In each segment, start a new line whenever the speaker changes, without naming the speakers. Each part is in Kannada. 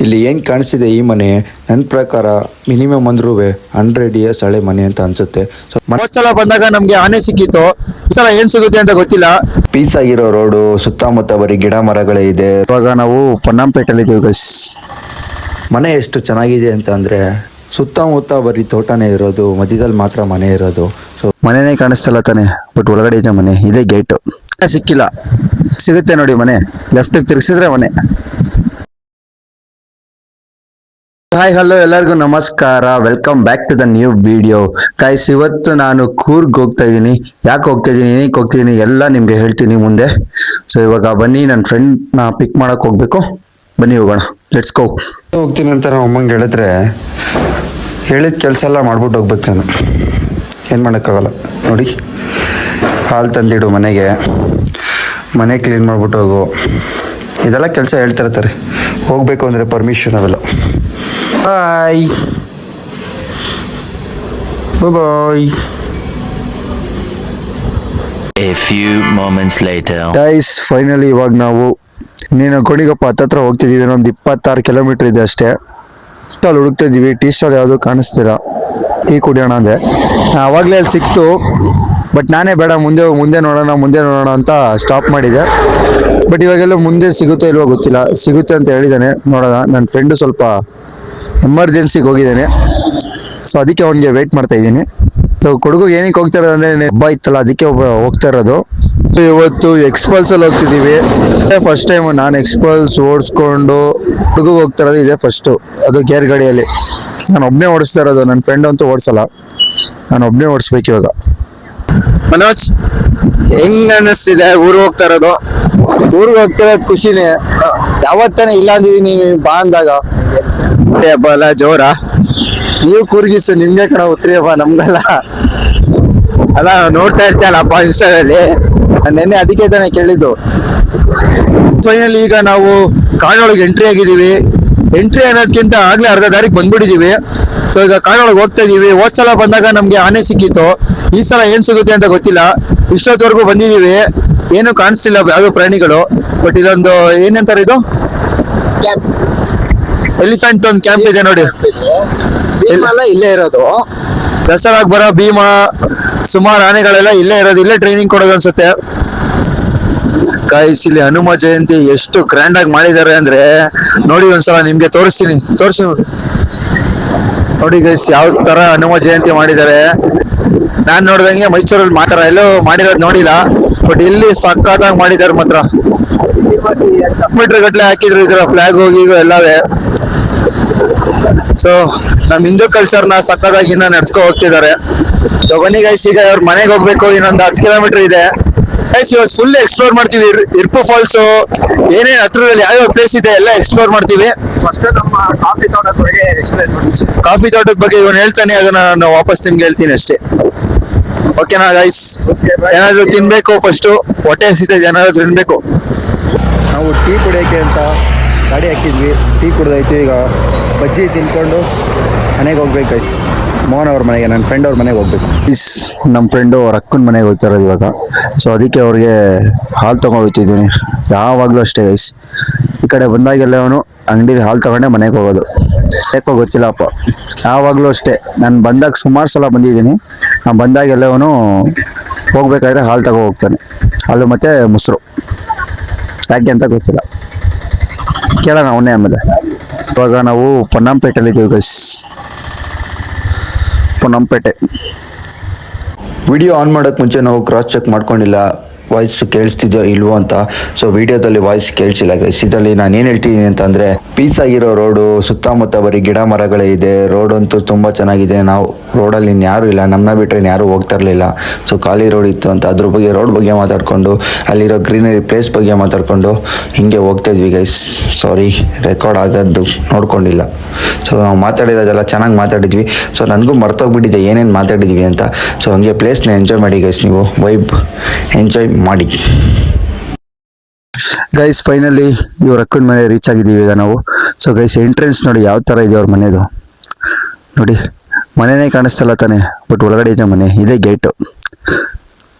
ಇಲ್ಲಿ ಏನು ಕಾಣಿಸ್ತಿದೆ ಈ ಮನೆ ನನ್ನ ಪ್ರಕಾರ ಮಿನಿಮಮ್ ಅಂದ್ರೂ 100 years ಹಳೆ ಮನೆ ಅಂತ ಅನ್ಸುತ್ತೆ. ಸೊ
ಸಲ ಬಂದಾಗ ನಮ್ಗೆ ಆನೆ ಸಿಕ್ಕಿತ್ತು. ಈ ಸಲ ಏನ್ ಸಿಗುತ್ತೆ ಅಂತ ಗೊತ್ತಿಲ್ಲ.
ಪೀಸ್ ಆಗಿರೋ ರೋಡು, ಸುತ್ತಮುತ್ತ ಬರೀ ಗಿಡ ಮರಗಳೇ ಇದೆ.
ಇವಾಗ ನಾವು ಪೊನ್ನಂಪೇಟೆಯಲ್ಲಿ ಇದ್ದೀವಿ ಗೈಸ್.
ಮನೆ ಎಷ್ಟು ಚೆನ್ನಾಗಿದೆ ಅಂತ ಅಂದರೆ ಸುತ್ತಮುತ್ತ ಬರೀ ತೋಟನೇ ಇರೋದು, ಮಧ್ಯದಲ್ಲಿ ಮಾತ್ರ ಮನೆ ಇರೋದು. ಸೊ
ಮನೆನೇ ಕಾಣಿಸ್ತಲ್ಲ ತಾನೆ, ಬಟ್ ಒಳಗಡೆ ಇದೆ ಮನೆ. ಇದೇ ಗೇಟು. ಸಿಕ್ಕಿಲ್ಲ, ಸಿಗುತ್ತೆ ನೋಡಿ ಮನೆ. ಲೆಫ್ಟಿಗೆ ತಿರ್ಗಿಸಿದ್ರೆ ಮನೆ. ಹಾಯ್ ಹಲೋ ಎಲ್ಲರಿಗೂ ನಮಸ್ಕಾರ, welcome back to the new video. Guys, ಇವತ್ತು ನಾನು ಕೂರ್ಗ್ ಹೋಗ್ತಾ ಇದ್ದೀನಿ. ಯಾಕೆ ಹೋಗ್ತಾ ಇದ್ದೀನಿ, ಏನಕ್ಕೆ ಹೋಗ್ತಿದ್ದೀನಿ ಎಲ್ಲ ನಿಮ್ಗೆ ಹೇಳ್ತೀನಿ ಮುಂದೆ. ಸೊ ಇವಾಗ ಬನ್ನಿ, ನನ್ನ ಫ್ರೆಂಡ್ನ ಪಿಕ್ ಮಾಡಕ್ ಹೋಗ್ಬೇಕು. ಬನ್ನಿ ಹೋಗೋಣ, ಲೆಟ್ಸ್ ಗೋ.
ಹೋಗ್ತೀನಿ ಅಂತ ನಮ್ಮ ಅಮ್ಮಂಗೆ ಹೇಳಿದ್ರೆ ಹೇಳಿದ ಕೆಲಸ ಎಲ್ಲ ಮಾಡ್ಬಿಟ್ಟು ಹೋಗ್ಬೇಕು ನಾನು. ಏನು ಮಾಡೋಕ್ಕಾಗಲ್ಲ ನೋಡಿ. ಹಾಲು ತಂದಿಡು ಮನೆಗೆ, ಮನೆ ಕ್ಲೀನ್ ಮಾಡ್ಬಿಟ್ಟು ಹೋಗು, ಇದೆಲ್ಲ ಕೆಲಸ ಹೇಳ್ತಿರ್ತಾರೆ. ಹೋಗಬೇಕು ಅಂದರೆ ಪರ್ಮಿಷನ್ ಅವೆಲ್ಲ. ಬಾಯ್ ಬಾಯ್.
A few moments later.
Guys, finally ಇವಾಗ ನಾವು ನೀನು ಗೋಣಿಗೊಪ್ಪ ಹತ್ತತ್ರ ಹೋಗ್ತಿದ್ದೀವಿ. ಒಂದು 26 ಕಿಲೋಮೀಟರ್ ಇದೆ ಅಷ್ಟೇ. ಸ್ಟಾಲ್ ಹುಡುಕ್ತಾ ಇದ್ದೀವಿ. ಟೀ ಸ್ಟಾಲ್ ಯಾವುದು ಕಾಣಿಸ್ತಿಲ್ಲ. ಟೀ ಕುಡಿಯೋಣ ಅಂದರೆ ಆವಾಗಲೇ ಅಲ್ಲಿ ಸಿಕ್ತು, ಬಟ್ ನಾನೇ ಬೇಡ, ಮುಂದೆ ನೋಡೋಣ ಅಂತ ಸ್ಟಾಪ್ ಮಾಡಿದೆ. ಬಟ್ ಇವಾಗೆಲ್ಲ ಮುಂದೆ ಸಿಗುತ್ತೋ ಇಲ್ವೋ ಗೊತ್ತಿಲ್ಲ. ಸಿಗುತ್ತೆ ಅಂತ ಹೇಳಿದ್ದಾನೆ, ನೋಡೋಣ. ನನ್ನ ಫ್ರೆಂಡು ಸ್ವಲ್ಪ ಎಮರ್ಜೆನ್ಸಿಗೆ ಹೋಗಿದ್ದಾನೆ, ಸೊ ಅದಕ್ಕೆ ಅವನಿಗೆ ವೆಯ್ಟ್ ಮಾಡ್ತಾ ಇದ್ದೀನಿ. ಸೊ ಕೊಡಗು ಏನಕ್ಕೆ ಹೋಗ್ತಾ ಇರೋದು ಅಂದರೆ ಹಬ್ಬ ಇತ್ತಲ್ಲ, ಅದಕ್ಕೆ ಹೋಗ್ತಾ ಇರೋದು. ಸೊ ಇವತ್ತು ಎಕ್ಸ್ಪಲ್ಸಲ್ಲಿ ಹೋಗ್ತಿದ್ದೀವಿ. ಫಸ್ಟ್ ಟೈಮ್ ನಾನು ಎಕ್ಸ್ಪಲ್ಸ್ ಓಡಿಸ್ಕೊಂಡು ಕೊಡಗು ಹೋಗ್ತಾ ಇರೋದು ಇದೇ ಫಸ್ಟು. ಅದು ಗೇರ್ ಗಾಡಿಯಲ್ಲಿ ನಾನು ಒಬ್ಬನೇ ಓಡಿಸ್ತಾ ಇರೋದು. ನನ್ನ ಫ್ರೆಂಡ್ ಅಂತೂ ಓಡಿಸಲ್ಲ, ನಾನು ಒಬ್ಬನೇ ಓಡಿಸ್ಬೇಕು ಇವಾಗ. ಮನೋಜ್, ಹೆಂಗ್ ಅನ್ನಿಸ್ತಿದೆ ಊರಿಗೆ ಹೋಗ್ತಾ ಇರೋದು? ಊರಿಗೆ ಹೋಗ್ತಾ ಇರೋದು ಖುಷಿನೇ. ಯಾವತ್ತಾನೆ ಇಲ್ಲ ಅಂದಿವಿ ನೀವು ಬಾ ಅಂದಾಗ. ಹಬ್ಬ ಅಲ್ಲ ಜೋರ. ನೀವು ಕೂರ್ಗಿಸು, ನಿಮ್ಗೆ ಕಣ ಉತ್ರಿ ಹಬ್ಬ, ನಮ್ಗಲ್ಲ. ಅಲ್ಲ ನೋಡ್ತಾ ಇರ್ತೀಯಲ್ಲಪ್ಪ ಇನ್ಸ್ಟಾದಲ್ಲಿ, ನೆನ್ನೆ ಅದಕ್ಕೆ ತಾನೇ ಕೇಳಿದ್ದು. ಫೈನಲಿ ಈಗ ನಾವು ಕಾಡೊಳಗೆ ಎಂಟ್ರಿ ಆಗಿದ್ದೀವಿ. ಎಂಟ್ರಿ ಅನ್ನೋದಕ್ಕಿಂತ ಆಗ್ಲೇ ಅರ್ಧ ದಾರಿಗೆ ಬಂದ್ಬಿಟ್ಟಿದೀವಿ. ಸೊ ಈಗ ಕಾಡೊಳಗೆ ಹೋಗ್ತಾ ಇದೀವಿ. ಹೋದ್ಸಲ ಬಂದಾಗ ನಮ್ಗೆ ಆನೆ ಸಿಕ್ಕಿತ್ತು. ಈ ಸಲ ಏನ್ ಸಿಗುತ್ತೆ ಅಂತ ಗೊತ್ತಿಲ್ಲ. ಇಷ್ಟೊತ್ತವರೆಗೂ ಬಂದಿದೀವಿ, ಏನು ಕಾಣಿಸ್ತಿಲ್ಲ ಯಾವ್ದು ಪ್ರಾಣಿಗಳು. ಬಟ್ ಇದೊಂದು ಏನಂತಾರೆ, ಇದು ಎಲಿಫೆಂಟ್ ಒಂದು ಕ್ಯಾಂಪ್ ಇದೆ ನೋಡಿ. ಇಲ್ಲೇ ಇರೋದು ದಸರಾಗ್ ಬರೋ ಭೀಮ, ಸುಮಾರು ಆನೆಗಳೆಲ್ಲ ಇಲ್ಲೇ ಇರೋದು. ಇಲ್ಲೇ ಟ್ರೈನಿಂಗ್ ಕೊಡೋದು ಅನ್ಸುತ್ತೆ. ಗೈಸ್, ಇಲ್ಲಿ ಹನುಮ ಜಯಂತಿ ಎಷ್ಟು ಗ್ರ್ಯಾಂಡ್ ಆಗಿ ಮಾಡಿದ್ದಾರೆ ಅಂದ್ರೆ ನೋಡಿ, ಒಂದ್ಸಲ ನಿಮ್ಗೆ ತೋರಿಸಿ ನೋಡಿ ಗೈಸ್, ಯಾವ ತರ ಹನುಮ ಜಯಂತಿ ಮಾಡಿದ್ದಾರೆ. ನಾನ್ ನೋಡ್ದಂಗೆ ಮೈಸೂರಲ್ಲಿ ಮಾತ್ರ ಎಲ್ಲೋ ಮಾಡಿರೋದು ನೋಡಿಲ್ಲ, ಬಟ್ ಇಲ್ಲಿ ಸಕ್ಕತ್ತಾಗಿ ಮಾಡಿದ್ದಾರೆ ಮಾತ್ರ. ಮೀಟರ್ ಗಟ್ಲೆ ಹಾಕಿದ್ರು ಇದರ ಫ್ಲಾಗ್ ಹೋಗಿ ಎಲ್ಲವೇ. ಸೊ ನಮ್ ಹಿಂದೂ ಕಲ್ಚರ್ನ ಸಕ್ಕತ್ತಾಗಿ ಇನ್ನ ನಡ್ಸ್ಕೊ ಹೋಗ್ತಿದ್ದಾರೆ. ಬನ್ನಿ ಗೈಸ್, ಈಗ ಅವ್ರ ಮನೆಗೆ ಹೋಗ್ಬೇಕು. ಇನ್ನೊಂದು 10 ಕಿಲೋಮೀಟರ್ ಇದೆ ಗೈಸ್. ಇವತ್ತು ಫುಲ್ ಎಕ್ಸ್ಪ್ಲೋರ್ ಮಾಡ್ತೀವಿ. ಇರ್ಪು ಫಾಲ್ಸ್, ಏನೇನ್ ಹತ್ರದಲ್ಲಿ ಯಾವ್ಯಾವ ಪ್ಲೇಸ್ ಇದೆ ಎಲ್ಲ ಎಕ್ಸ್ಪ್ಲೋರ್ ಮಾಡ್ತೀವಿ. ನಮ್ಮ ಕಾಫಿ ತೋಟದ ಬಗ್ಗೆ ಇವನು ಹೇಳ್ತಾನೆ, ಅದನ್ನ ನಾನು ವಾಪಸ್ ನಿಮ್ಗೆ ಹೇಳ್ತೀನಿ ಅಷ್ಟೇ. ಓಕೆನಾ ಗೈಸ್? ಏನಾದ್ರು ತಿನ್ಬೇಕು, ಫಸ್ಟ್ ಹೊಟ್ಟೆ ಹಸಿತೈತೆ, ಏನಾದ್ರು ತಿನ್ಬೇಕು.
ನಾವು ಟೀ ಕುಡಿಯೋಕ್ಕೆ ಅಂತ ಗಾಡಿ ಹಾಕಿದ್ವಿ. ಟೀ ಕುಡ್ದಾಯ್ತು. ಈಗ ಬಜ್ಜಿ ತಿನ್ಕೊಂಡು ಮನೆಗೆ ಹೋಗ್ಬೇಕು ಗೈಸ್. ಮೋಹನ್ ಅವ್ರ ಮನೆಗೆ, ನನ್ನ ಫ್ರೆಂಡ್ ಅವ್ರ ಮನೆಗೆ ಹೋಗ್ಬೇಕು.
ನಮ್ಮ ಫ್ರೆಂಡು ಅವ್ರ ಅಕ್ಕನ ಮನೆಗೆ ಹೋಗ್ತಾ ಇರೋದು ಇವಾಗ. ಸೊ ಅದಕ್ಕೆ ಅವ್ರಿಗೆ ಹಾಲು ತಗೊಂಡು ಹೋಗ್ತಿದ್ದೀನಿ. ಯಾವಾಗಲೂ ಅಷ್ಟೇ ಗೈಸ್, ಈ ಕಡೆ ಬಂದಾಗೆಲ್ಲ ಅವನು ಅಂಗಡಿಲಿ ಹಾಲು ತಗೊಂಡೆ ಮನೆಗೆ ಹೋಗೋದು. ಯಾಕೋ ಗೊತ್ತಿಲ್ಲಪ್ಪ, ಯಾವಾಗಲೂ ಅಷ್ಟೇ. ನಾನು ಬಂದಾಗ ಸುಮಾರು ಸಲ ಬಂದಿದ್ದೀನಿ. ನಾನು ಬಂದಾಗೆಲ್ಲ ಅವನು ಹೋಗ್ಬೇಕಾದ್ರೆ ಹಾಲು ತಗೋ ಹೋಗ್ತಾನೆ. ಹಾಲು ಮತ್ತು ಮೊಸರು. ಯಾಕೆ ಅಂತ ಗೊತ್ತಿಲ್ಲ, ಕೇಳೋಣ ಅವನೇ ಆಮೇಲೆ. ಇವಾಗ ನಾವು ಪೊನ್ನಂಪೇಟೆಯಲ್ಲಿ ಇದ್ದೀವಿ ಗೈಸ್. ಪೊನ್ನಂಪೇಟೆ.
ವಿಡಿಯೋ ಆನ್ ಮಾಡೋಕ್ಕೆ ಮುಂಚೆ ನಾವು ಕ್ರಾಸ್ ಚೆಕ್ ಮಾಡ್ಕೊಂಡಿಲ್ಲ ವಾಯ್ಸ್ ಕೇಳಿಸ್ತಿದ್ಯೋ ಇಲ್ವೋ ಅಂತ. ಸೊ ವಿಡಿಯೋದಲ್ಲಿ ವಾಯ್ಸ್ ಕೇಳಿಸಿಲ್ಲ ಗೈಸ್. ಇದರಲ್ಲಿ ನಾನು ಏನು ಹೇಳ್ತಿದ್ದೀನಿ ಅಂತ ಅಂದರೆ, ಪೀಸ್ ಆಗಿರೋ ರೋಡು, ಸುತ್ತಮುತ್ತ ಬರೀ ಗಿಡ ಮರಗಳೇ ಇದೆ. ರೋಡ್ ಅಂತೂ ತುಂಬ ಚೆನ್ನಾಗಿದೆ. ನಾವು ರೋಡಲ್ಲಿ ಇನ್ಯಾರೂ ಇಲ್ಲ, ನಮ್ಮನ್ನ ಬಿಟ್ಟರೆ ಇನ್ಯಾರೂ ಹೋಗ್ತಾ ಇರಲಿಲ್ಲ. ಸೊ ಖಾಲಿ ರೋಡ್ ಇತ್ತು ಅಂತ ಅದ್ರ ಬಗ್ಗೆ, ರೋಡ್ ಬಗ್ಗೆ ಮಾತಾಡಿಕೊಂಡು, ಅಲ್ಲಿರೋ ಗ್ರೀನರಿ ಪ್ಲೇಸ್ ಬಗ್ಗೆ ಮಾತಾಡಿಕೊಂಡು ಹಿಂಗೆ ಹೋಗ್ತಾ ಇದ್ವಿ ಗೈಸ್. ಸಾರಿ, ರೆಕಾರ್ಡ್ ಆಗೋದು ನೋಡ್ಕೊಂಡಿಲ್ಲ. ಸೊ ನಾವು ಮಾತಾಡಿರೋದೆಲ್ಲ ಚೆನ್ನಾಗಿ ಮಾತಾಡಿದ್ವಿ. ಸೊ ನನಗೂ ಮರ್ತೋಗ್ಬಿಟ್ಟಿದೆ ಏನೇನು ಮಾತಾಡಿದ್ವಿ ಅಂತ. ಸೊ ಹಂಗೆ ಪ್ಲೇಸ್ನ ಎಂಜಾಯ್ ಮಾಡಿ ಗೈಸ್, ನೀವು ವೈಬ್ ಎಂಜಾಯ್ ಮಾಡಿ
ಗೈಸ್. ಫೈನಲಿ ಇವ್ರ ಅಕ್ಕನ ಮನೆ ರೀಚ್ ಆಗಿದ್ದೀವಿ ಈಗ ನಾವು. ಸೊ ಗೈಸ್, ಎಂಟ್ರೆನ್ಸ್ ನೋಡಿ ಯಾವ ಥರ ಇದೆ ಅವ್ರ ಮನೆದು. ನೋಡಿ, ಮನೆನೇ ಕಾಣಿಸ್ತಲ್ಲ ತಾನೆ, ಬಟ್ ಒಳಗಡೆ ಇದೆ ಮನೆ. ಇದೇ ಗೇಟು.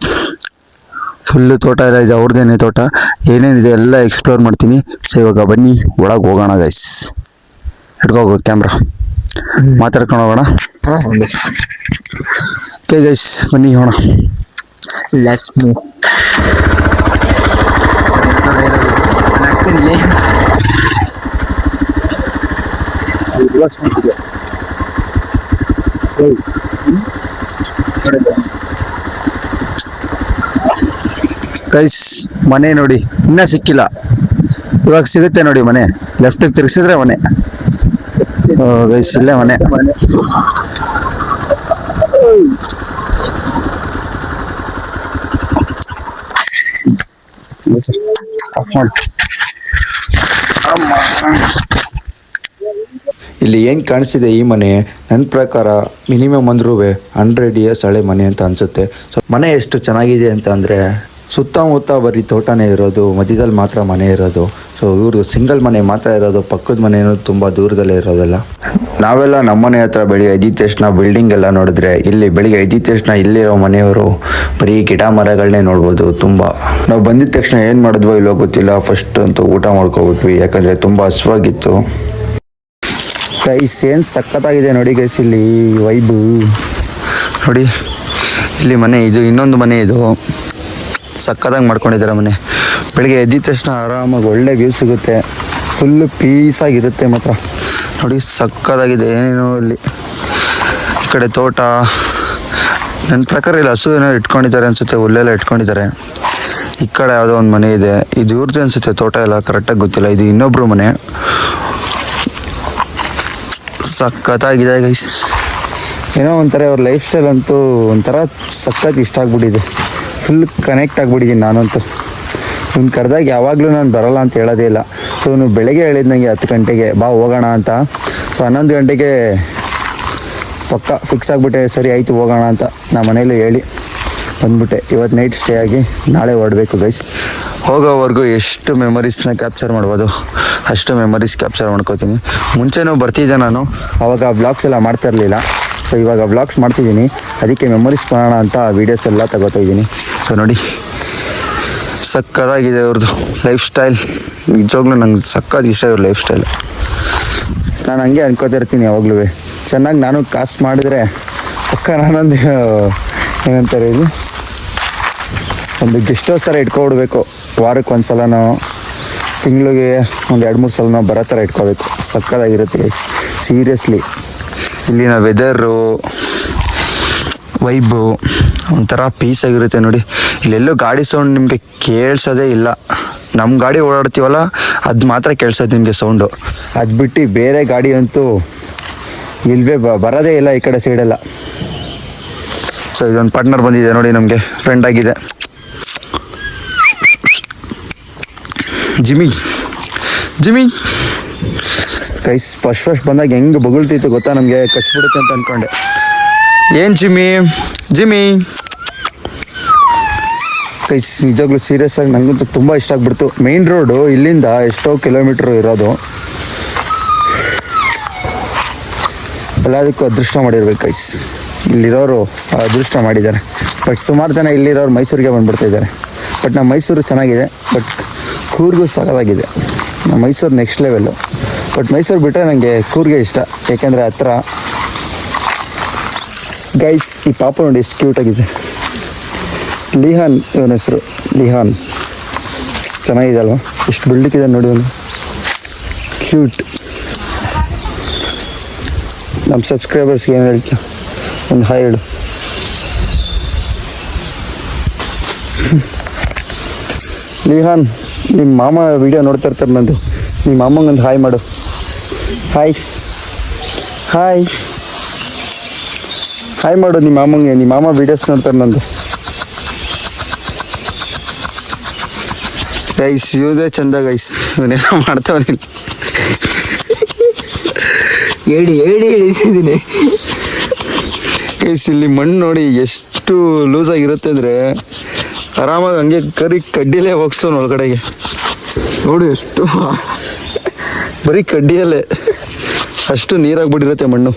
ಫುಲ್ಲು ತೋಟ ಎಲ್ಲ ಇದೆ, ಅವ್ರದ್ದೇನೆ ತೋಟ. ಏನೇನಿದೆ ಎಲ್ಲ ಎಕ್ಸ್ಪ್ಲೋರ್ ಮಾಡ್ತೀನಿ. ಸೊ ಇವಾಗ ಬನ್ನಿ ಒಳಗೆ ಹೋಗೋಣ ಗೈಸ್. ಹಿಡ್ಕೋಗು ಕ್ಯಾಮ್ರಾ, ಮಾತಾಡ್ಕೊಂಡು ಹೋಗೋಣ. ಓಕೆ ಗೈಸ್, ಬನ್ನಿ ಹೋಗೋಣ.
Let's move.
ಗೈಸ್, ಮನೆ ನೋಡಿ ಇನ್ನೂ ಸಿಕ್ಕಿಲ್ಲ. ಇವಾಗ ಸಿಗುತ್ತೆ ನೋಡಿ ಮನೆ. ಲೆಫ್ಟಿಗೆ ತಿರ್ಗಿಸಿದ್ರೆ ಮನೆ. ಗೈಸ್, ಇಲ್ಲೇ ಮನೆ.
ಇಲ್ಲಿ ಏನು ಕಾಣಿಸ್ತಿದೆ ಈ ಮನೆ, ನನ್ನ ಪ್ರಕಾರ ಮಿನಿಮಮ್ ಅಂದ್ರೂ 100 ಇಯರ್ಸ್ ಹಳೆ ಮನೆ ಅಂತ ಅನಿಸುತ್ತೆ. ಸೊ ಮನೆ ಎಷ್ಟು ಚೆನ್ನಾಗಿದೆ ಅಂತ ಅಂದರೆ, ಸುತ್ತಮುತ್ತ ಬರೀ ತೋಟನೇ ಇರೋದು, ಮಧ್ಯದಲ್ಲಿ ಮಾತ್ರ ಮನೆ ಇರೋದು. ಸೊ ಇವ್ರದ್ದು ಸಿಂಗಲ್ ಮನೆ ಮಾತ್ರ ಇರೋದು, ಪಕ್ಕದ ಮನೆಯೂ ತುಂಬ ದೂರದಲ್ಲೇ ಇರೋದಲ್ಲ. ನಾವೆಲ್ಲ ನಮ್ಮ ಮನೆ ಹತ್ರ ಬೆಳಿಗ್ಗೆ ಎದ್ದಿದ ತಕ್ಷಣ ಬಿಲ್ಡಿಂಗ್ ಎಲ್ಲ ನೋಡಿದ್ರೆ, ಇಲ್ಲಿ ಬೆಳಿಗ್ಗೆ ಎದ್ದಿದ ತಕ್ಷಣ ಇಲ್ಲಿರೋ ಮನೆಯವರು ಬರೀ ಗಿಡ ಮರಗಳನ್ನೇ ನೋಡ್ಬೋದು. ತುಂಬ ನಾವು ಬಂದಿದ ತಕ್ಷಣ ಏನು ಮಾಡಿದ್ವೋ ಇಲ್ಲೋ ಗೊತ್ತಿಲ್ಲ, ಫಸ್ಟ್ ಅಂತೂ ಊಟ ಮಾಡ್ಕೊಬಿಟ್ವಿ, ಯಾಕಂದರೆ ತುಂಬ ಹಸುವಾಗಿತ್ತು.
ಗೈಸ್, ಏನು ಸಖತ್ತಾಗಿದೆ ನೋಡಿ ಗೈಸ್, ಇಲ್ಲಿ ವೈಬು ನೋಡಿ. ಇಲ್ಲಿ ಮನೆ, ಇದು ಇನ್ನೊಂದು ಮನೆ, ಇದು ಸಖತ್ತಾಗಿ ಮಾಡ್ಕೊಂಡಿದ್ದಾರೆ ಮನೆ. ಬೆಳಿಗ್ಗೆ ಎದ್ದಿದ ತಕ್ಷಣ ಆರಾಮಾಗಿ ಒಳ್ಳೆ ವ್ಯೂ ಸಿಗುತ್ತೆ, ಫುಲ್ಲು ಪೀಸಾಗಿರುತ್ತೆ ಮಾತ್ರ. ನೋಡಿ ಸಖತ್ತಾಗಿದೆ. ಏನೇನೋ ಇಲ್ಲಿ ಈ ಕಡೆ ತೋಟ, ನನ್ನ ಪ್ರಕಾರ ಇಲ್ಲಿ ಹಸು ಏನೋ ಇಟ್ಕೊಂಡಿದ್ದಾರೆ ಅನಿಸುತ್ತೆ, ಹುಲ್ಲೆಲ್ಲ ಇಟ್ಕೊಂಡಿದ್ದಾರೆ. ಈ ಕಡೆ ಯಾವುದೋ ಒಂದು ಮನೆ ಇದೆ, ಇದು ಇವ್ರದ್ದು ಅನಿಸುತ್ತೆ ತೋಟ ಎಲ್ಲ, ಕರೆಕ್ಟಾಗಿ ಗೊತ್ತಿಲ್ಲ. ಇದು ಇನ್ನೊಬ್ರು ಮನೆ. ಸಖತ್ತಾಗಿದೆ ಗೈಸ್. ಏನೋ ಒಂಥರ ಅವ್ರ ಲೈಫ್ ಸ್ಟೈಲ್ ಅಂತೂ ಒಂಥರ ಸಖತ್ ಇಷ್ಟ ಆಗ್ಬಿಟ್ಟಿದೆ. ಫುಲ್ ಕನೆಕ್ಟ್ ಆಗಿಬಿಟ್ಟಿದ್ದೀನಿ ನಾನಂತೂ. ಇವ್ನು ಕರೆದಾಗ ಯಾವಾಗಲೂ ನಾನು ಬರೋಲ್ಲ ಅಂತ ಹೇಳೋದೇ ಇಲ್ಲ. ಸೊ ಇವನು ಬೆಳಗ್ಗೆ ಹೇಳಿದ ನನಗೆ 10 ಗಂಟೆಗೆ ಬಾ ಹೋಗೋಣ ಅಂತ. ಸೊ 11 ಗಂಟೆಗೆ ಪಕ್ಕ ಫಿಕ್ಸ್ ಆಗಿಬಿಟ್ಟೆ, ಸರಿ ಆಯಿತು ಹೋಗೋಣ ಅಂತ ನಾ ಮನೇಲಿ ಹೇಳಿ ಬಂದ್ಬಿಟ್ಟೆ. ಇವತ್ತು ನೈಟ್ ಸ್ಟೇ ಆಗಿ ನಾಳೆ ಹೊರಡಬೇಕು ಗೈಸ್. ಹೋಗೋವರೆಗೂ ಎಷ್ಟು ಮೆಮೊರೀಸ್ನ ಕ್ಯಾಪ್ಚರ್ ಮಾಡ್ಬೋದು ಅಷ್ಟು ಮೆಮೊರೀಸ್ ಕ್ಯಾಪ್ಚರ್ ಮಾಡ್ಕೋತೀನಿ. ಮುಂಚೆನೂ ಬರ್ತಿದ್ದೆ ನಾನು, ಆವಾಗ ವ್ಲಾಗ್ಸ್ ಎಲ್ಲ ಮಾಡ್ತಾ ಇರಲಿಲ್ಲ. ಸೊ ಇವಾಗ ವ್ಲಾಗ್ಸ್ ಮಾಡ್ತಿದ್ದೀನಿ, ಅದಕ್ಕೆ ಮೆಮೊರೀಸ್ ಮಾಡೋಣ ಅಂತ ವೀಡಿಯೋಸ್ ಎಲ್ಲ ತಗೋತಾ ಇದ್ದೀನಿ. ಸೊ ನೋಡಿ ಸಕ್ಕತ್ತಾಗಿದೆ ಇವ್ರದ್ದು ಲೈಫ್ ಸ್ಟೈಲ್. ನಿಜವಾಗ್ಲೂ ನಂಗೆ ಸಕ್ಕತ್ ಇಷ್ಟ ಇವ್ರ ಲೈಫ್ ಸ್ಟೈಲ್. ನಾನು ಹಂಗೆ ಅನ್ಕೋತಾ ಇರ್ತೀನಿ ಯಾವಾಗಲೂ, ಚೆನ್ನಾಗಿ ನಾನು ಕಾಸು ಮಾಡಿದ್ರೆ ಪಕ್ಕ ನಾನೊಂದು ಏನಂತಾರೆ ಇದು, ಒಂದು ಗೆಸ್ಟ್ ಹೌಸ್ ಥರ ಇಟ್ಕೊಬಿಡ್ಬೇಕು. ವಾರಕ್ಕೆ ಒಂದು ಸಲನೋ ತಿಂಗಳಿಗೆ ಒಂದು 2-3 ಸಲನೋ ಬರೋ ಥರ ಇಟ್ಕೋಬೇಕು. ಸಕ್ಕತ್ತಾಗಿರುತ್ತೆ ಸೀರಿಯಸ್ಲಿ. ಇಲ್ಲಿನ ವೆದರು, ವೈಬು ಒಂಥರ ಪೀಸಾಗಿರುತ್ತೆ ನೋಡಿ. ಇಲ್ಲೆಲ್ಲೂ ಗಾಡಿ ಸೌಂಡ್ ನಿಮಗೆ ಕೇಳಿಸೋದೇ ಇಲ್ಲ. ನಮ್ಮ ಗಾಡಿ ಓಡಾಡ್ತೀವಲ್ಲ ಅದು ಮಾತ್ರ ಕೇಳಿಸೋದು ನಿಮಗೆ ಸೌಂಡು. ಅದು ಬಿಟ್ಟು ಬೇರೆ ಗಾಡಿ ಅಂತೂ ಇಲ್ವೇ ಬರೋದೇ ಇಲ್ಲ ಈ ಕಡೆ ಸೈಡೆಲ್ಲ. ಸೊ ಇದೊಂದು ಪಾರ್ಟ್ನರ್ ಬಂದಿದೆ ನೋಡಿ, ನಮಗೆ ಫ್ರೆಂಡ್ ಆಗಿದೆ, ಜಿಮ್ಮಿ. ಕೈಸ್ ಫಸ್ಟ್ ಬಂದಾಗ ಹೆಂಗೆ ಬೊಗಳ್ತಿತ್ತು ಗೊತ್ತಾ, ನಮಗೆ ಕಚ್ಬಿಡುತ್ತೆ ಅಂತ ಅಂದ್ಕೊಂಡೆ. ಏನು ಜಿಮ್ಮಿ ಕೈಸ್, ನಿಜವಾಗ್ಲೂ ಸೀರಿಯಸ್ ಆಗಿ ನನಗಂತೂ ತುಂಬ ಇಷ್ಟ ಆಗ್ಬಿಡ್ತು. ಮೇನ್ ರೋಡು ಇಲ್ಲಿಂದ ಎಷ್ಟೋ ಕಿಲೋಮೀಟ್ರು ಇರೋದು. ಎಲ್ಲದಕ್ಕೂ ಅದೃಷ್ಟ ಮಾಡಿರ್ಬೇಕು ಗೈಸ್. ಇಲ್ಲಿರೋರು ಅದೃಷ್ಟ ಮಾಡಿದ್ದಾರೆ. ಬಟ್ ಸುಮಾರು ಜನ ಇಲ್ಲಿರೋರು ಮೈಸೂರಿಗೆ ಬಂದ್ಬಿಡ್ತಿದ್ದಾರೆ. ಬಟ್ ನಮ್ಮ ಮೈಸೂರು ಚೆನ್ನಾಗಿದೆ, ಬಟ್ ಕೂರ್ಗೂ ಸಾಕಾಗಿದೆ. ನಮ್ಮ Mysuru next level. But Mysuru ಬಿಟ್ಟರೆ ನನಗೆ ಕೂರ್ಗೆ ಇಷ್ಟ, ಏಕೆಂದರೆ ಹತ್ರ. ಗೈಸ್, ಈ ಪಾಪ ನೋಡಿ ಎಷ್ಟು ಕ್ಯೂಟಾಗಿದೆ. ಲಿಹಾನ್ ಇವನ ಹೆಸರು, ಲಿಹಾನ್. ಚೆನ್ನಾಗಿದೆ ಅಲ್ವಾ, ಎಷ್ಟು ಬಿಲ್ಡಿಕ್ಕಿದೆ ನೋಡಿ, ಒಂದು ಕ್ಯೂಟ್. ನಮ್ಮ ಸಬ್ಸ್ಕ್ರೈಬರ್ಸ್ಗೆ ಏನು ಹೇಳ್ತೀಯ, ಒಂದು ಹಾಯ್ ಹೇಳು. ಲಿಹಾನ್, ನಿಮ್ಮ ಮಾಮ ವಿಡಿಯೋ ನೋಡ್ತಾ ಇರ್ತಾರೆ ನಂದು, ನಿಮ್ಮ ಮಾಮಂಗೊಂದು ಹಾಯ್ ಮಾಡು. ಹಾಯ್ ಹಾಯ್ ಹಾಯ್ ಮಾಡು ನಿಮ್ಮ ಮಾಮಂಗೆ. ನಿಮ್ಮ ಮಾಮ ವೀಡಿಯೋಸ್ ನೋಡ್ತಾರೆ ನಂದು. ಗೈಸ್, ಇವದೇ ಚಂದ ಗೈಸ್, ಇವನ್ನೆಲ್ಲ ಮಾಡ್ತಾವನಿ.
ಹೇಳಿ ಹೇಳಿದ್ದೀನಿ
ಗೈಸ್, ಇಲ್ಲಿ ಮಣ್ಣು ನೋಡಿ ಎಷ್ಟು ಲೂಸಾಗಿರುತ್ತೆ ಅಂದರೆ, ಆರಾಮಾಗಿ ಹಂಗೆ ಕಡ್ಡಿಲೇ ಹೋಗ್ಸ್ತಾನೆ ಒಳಗಡೆಗೆ. ನೋಡು ಎಷ್ಟು ಬರೀ ಕಡ್ಡಿಯಲ್ಲೇ ಅಷ್ಟು ನೀರಾಗ್ಬಿಟ್ಟಿರುತ್ತೆ ಮಣ್ಣು.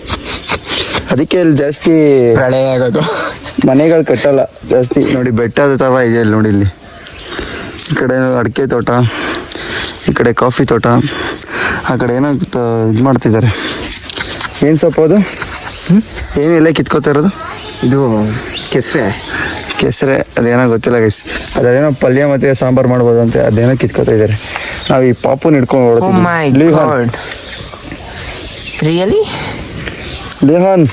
ಅದಕ್ಕೆ ಇಲ್ಲಿ ಜಾಸ್ತಿ
ಪ್ರಳಯ ಆಗೋದು,
ಮನೆಗಳು ಕಟ್ಟಲ್ಲ ಜಾಸ್ತಿ. ನೋಡಿ ಬೆಟ್ಟದ ಥರ ಇದೆ ಇಲ್ಲಿ ನೋಡಿ. ಇಲ್ಲಿ ಈ ಕಡೆ ಅಡಿಕೆ ತೋಟ, ಈ ಕಡೆ ಕಾಫಿ ತೋಟ, ಆ ಕಡೆ ಏನೋ ಇದು ಮಾಡ್ತಿದ್ದಾರೆ. ಏನು ಸೊಪ್ಪು ಅದು? ಏನಿಲ್ಲ ಕಿತ್ಕೋತಾ ಇರೋದು?
ಇದು ಕೆಸ್ರೆ.
ಕೆಸರೆ ಅದೇನೋ ಗೊತ್ತಿಲ್ಲ ಗೈಸ್. ಅದೇನೋ ಪಲ್ಯ ಮತ್ತು ಸಾಂಬಾರು ಮಾಡ್ಬೋದಂತೆ, ಅದೇನೋ ಕಿತ್ಕೋತಾ ಇದ್ದಾರೆ. ನಾವು ಈ ಪಾಪುನ ಹಿಡ್ಕೊಂಡು
Oh my god. Really?
ಲೇಹಾನ್.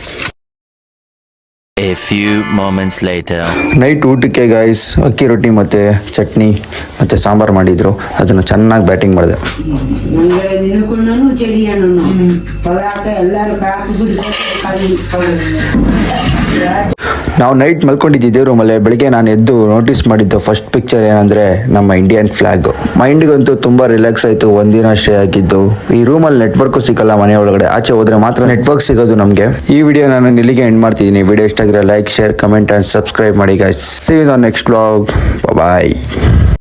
A few moments later.
Night ಊಟಕ್ಕೆ ಗಾಯ್ಸ್ ಅಕ್ಕಿ ರೊಟ್ಟಿ ಮತ್ತು ಚಟ್ನಿ ಮತ್ತು ಸಾಂಬಾರು ಮಾಡಿದರು. ಅದನ್ನು ಚೆನ್ನಾಗಿ ಬ್ಯಾಟಿಂಗ್ ಮಾಡಿದೆ.
ഞങ്ങളെ നിനക്കൊന്നു ശരിയാണെന്നോ പതാക്ക എല്ലാരും കാപ്പി പിടിച്ചു.
ನಾವು ನೈಟ್ ಮಲ್ಕೊಂಡಿದ್ದೆ ರೂಮಲ್ಲೇ. ಬೆಳಿಗ್ಗೆ ನಾನು ಎದ್ದು ನೋಟಿಸ್ ಮಾಡಿದ್ದು ಫಸ್ಟ್ ಪಿಕ್ಚರ್ ಏನಂದರೆ ನಮ್ಮ ಇಂಡಿಯನ್ ಫ್ಲ್ಯಾಗ್. ಮೈಂಡ್ಗಂತೂ ತುಂಬ ರಿಲ್ಯಾಕ್ಸ್ ಆಯಿತು. ಒಂದಿನ ಸ್ಟೇ ಆಗಿದ್ದು. ಈ ರೂಮಲ್ಲಿ ನೆಟ್ವರ್ಕು ಸಿಗಲ್ಲ ಮನೆ ಒಳಗಡೆ. ಆಚೆ ಹೋದರೆ ಮಾತ್ರ ನೆಟ್ವರ್ಕ್ ಸಿಗೋದು ನಮಗೆ. ಈ ವಿಡಿಯೋ ನಾನು ಇಲ್ಲಿಗೆ ಎಂಡ್ ಮಾಡ್ತಿದ್ದೀನಿ. ವಿಡಿಯೋ ಇಷ್ಟ ಆಗಿರೋ like, share, comment and subscribe ಮಾಡಿ guys. See you on next vlog. Bye.